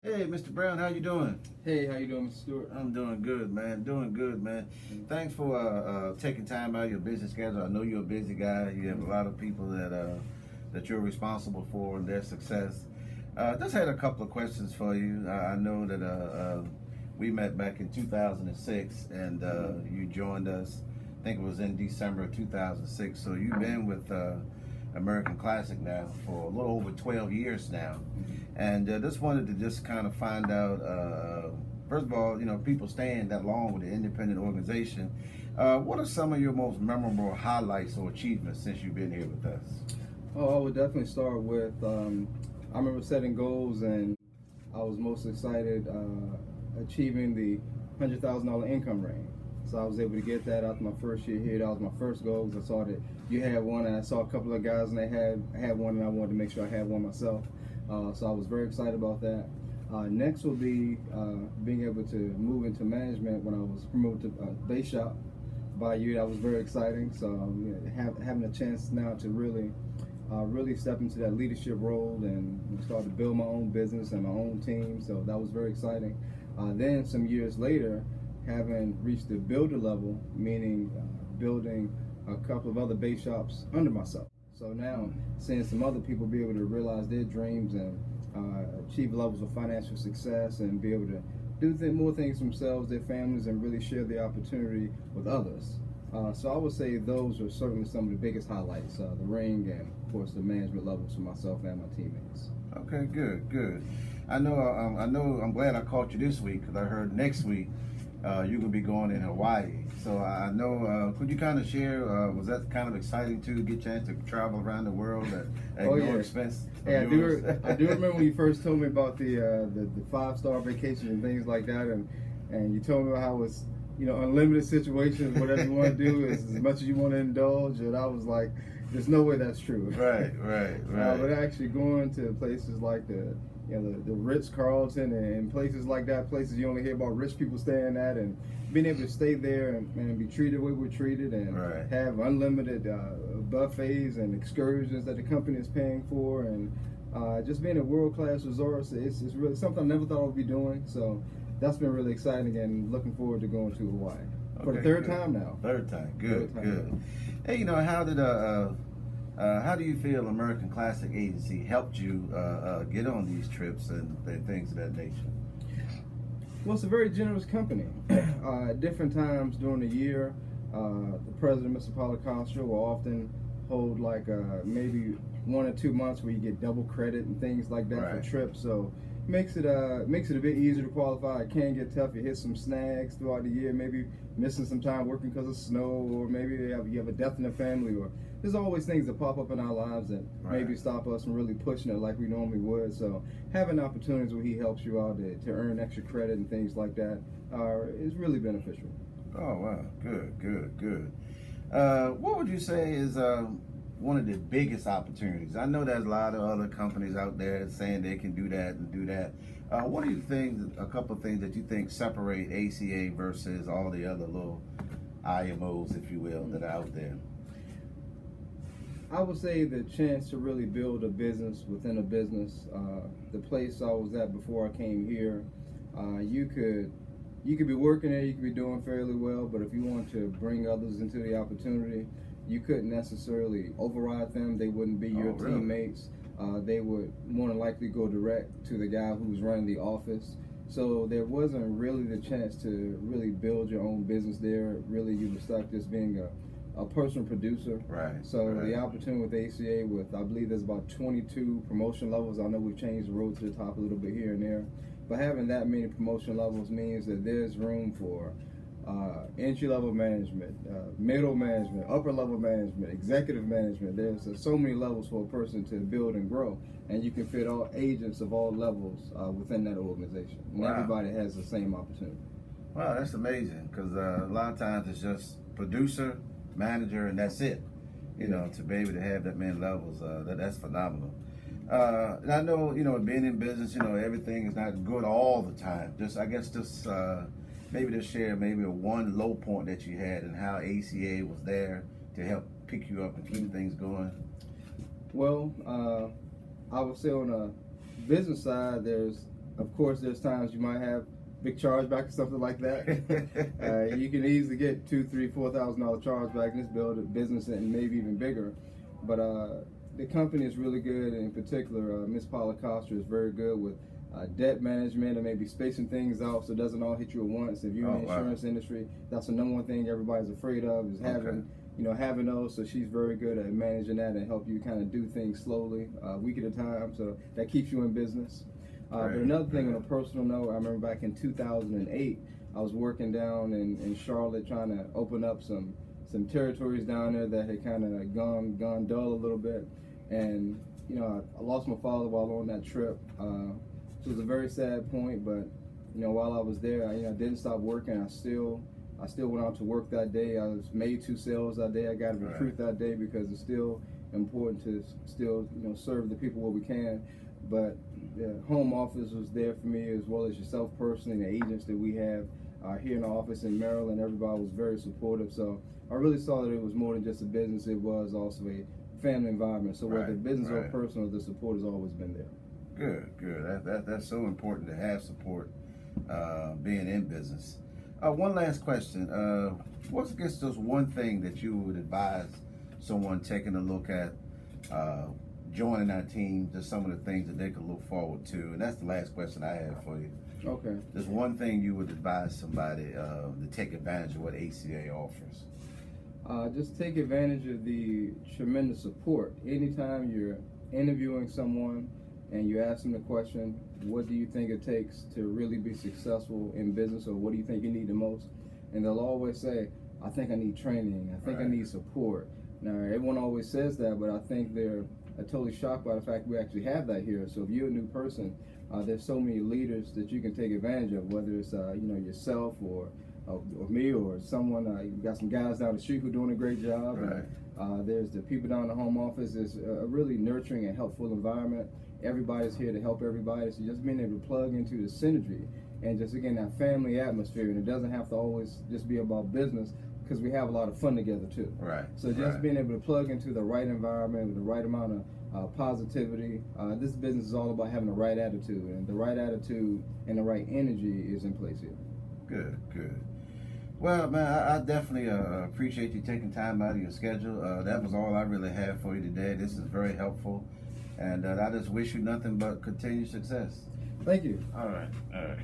Hey, Mr. Brown, how you doing? Hey, how you doing, Mr. Stewart? I'm doing good, man. Doing good, man. Thanks for taking time out of your busy schedule. I know you're a busy guy. You have a lot of people that you're responsible for and their success. Just had a couple of questions for you. I know that we met back in 2006, and you joined us. I think it was in December of 2006. So you've been with American Classic now for a little over 12 years now. And just wanted to just kind of find out, first of all, people staying that long with the independent organization, what are some of your most memorable highlights or achievements since you've been here with us? Oh, I would definitely start with, I remember setting goals, and I was most excited achieving the $100,000 income range. So I was able to get that after my first year here. That was my first goal, because I saw that you had one, and I saw a couple of guys and they had one, and I wanted to make sure I had one myself. So I was very excited about that. Next will be being able to move into management when I was promoted to base shop by you. That was very exciting. So having a chance now to really step into that leadership role and start to build my own business and my own team. So that was very exciting. Then some years later, having reached the builder level, meaning building a couple of other base shops under myself. So now, seeing some other people be able to realize their dreams and achieve levels of financial success and be able to do more things for themselves, their families, and really share the opportunity with others. So I would say those are certainly some of the biggest highlights, the ring and, of course, the management levels for myself and my teammates. Okay, good. I know. I'm glad I caught you this week, because I heard next week you're gonna be going in Hawaii. So I know. Could you kind of share? Was that kind of exciting too? Get a chance to travel around the world at no expense? Yeah, I do remember when you first told me about the 5-star vacation and things like that, and you told me about how it's unlimited situations, whatever you want to do is as much as you want to indulge, and I was like, there's no way that's true. Right. But actually going to places like the Ritz-Carlton and places like that, places you only hear about rich people staying at, and being able to stay there and be treated the way we're treated, and have unlimited buffets and excursions that the company is paying for, and just being a world-class resort, it's really something I never thought I would be doing. So that's been really exciting, and looking forward to going to Hawaii for the third time now. Third time, good. Hey, how do you feel American Classic Agency helped you get on these trips and things of that nature? Well, it's a very generous company. At different times during the year, the president, Mr. Policastro, will often hold like maybe 1 or 2 months where you get double credit and things like that for trips. So makes it a bit easier to qualify. It can get tough. You hit some snags throughout the year, maybe missing some time working because of snow, or maybe you have a death in the family, or there's always things that pop up in our lives that maybe stop us from really pushing it like we normally would. So having opportunities where he helps you out to earn extra credit and things like that is really beneficial. Oh wow, good. What would you say is one of the biggest opportunities? I know there's a lot of other companies out there saying they can do that and do that. What do you think, a couple of things that you think separate ACA versus all the other little IMOs, if you will, that are out there? I would say the chance to really build a business within a business. The place I was at before I came here, you could be working there, you could be doing fairly well, but if you want to bring others into the opportunity, you couldn't necessarily override them. They wouldn't be your teammates. They would more than likely go direct to the guy who's running the office. So there wasn't really the chance to really build your own business there. Really, you were stuck just being a personal producer. So the opportunity with ACA, with I believe there's about 22 promotion levels. I know we've changed the road to the top a little bit here and there, but having that many promotion levels means that there's room for entry-level management, middle management, upper-level management, executive management. There's so many levels for a person to build and grow, and you can fit all agents of all levels within that organization. And everybody has the same opportunity. Wow, that's amazing, because a lot of times it's just producer, manager, and that's it. To be able to have that many levels, that's phenomenal. And I know, being in business, everything is not good all the time. Maybe just share maybe one low point that you had and how ACA was there to help pick you up and keep things going. Well, I would say on a business side, there's Of course, there's times you might have big chargeback or something like that. You can easily get $2,000, $3,000, $4,000 chargeback in this business, and maybe even bigger. But the company is really good. In particular, Miss Paula Coster is very good with debt management and maybe spacing things out so it doesn't all hit you at once. If you're in the insurance industry, that's the number one thing everybody's afraid of, is having those. So she's very good at managing that and help you kind of do things slowly, a week at a time. So that keeps you in business. But another thing, on a personal note, I remember back in 2008, I was working down in Charlotte trying to open up some territories down there that had kind of gone dull a little bit. And I lost my father while on that trip. So it was a very sad point, but while I was there, I didn't stop working. I still went out to work that day. I made 2 sales that day. I got to recruit that day because it's still important to still serve the people where we can. But the home office was there for me, as well as yourself personally, the agents that we have here in the office in Maryland. Everybody was very supportive. So I really saw that it was more than just a business. It was also a family environment. So whether business or personal, the support has always been there. Good. That's so important to have support being in business. One last question. What's against just one thing that you would advise someone taking a look at joining our team, just some of the things that they could look forward to? And that's the last question I have for you. Okay. There's one thing you would advise somebody to take advantage of what ACA offers. Just take advantage of the tremendous support. Anytime you're interviewing someone and you ask them the question, what do you think it takes to really be successful in business, or what do you think you need the most? And they'll always say, I think I need training, I think I need support. Now, everyone always says that, but I think they're totally shocked by the fact we actually have that here. So if you're a new person, there's so many leaders that you can take advantage of, whether it's yourself or me or someone. You've got some guys down the street who are doing a great job. There's the people down in the home office. It's a really nurturing and helpful environment. Everybody's here to help everybody. So just being able to plug into the synergy and just, again, that family atmosphere. And it doesn't have to always just be about business, because we have a lot of fun together too. So just being able to plug into the right environment with the right amount of positivity. This business is all about having the right attitude, and the right attitude and the right energy is in place here. Good. Well, man, I definitely appreciate you taking time out of your schedule. That was all I really have for you today. This is very helpful, and I just wish you nothing but continued success. Thank you. All right.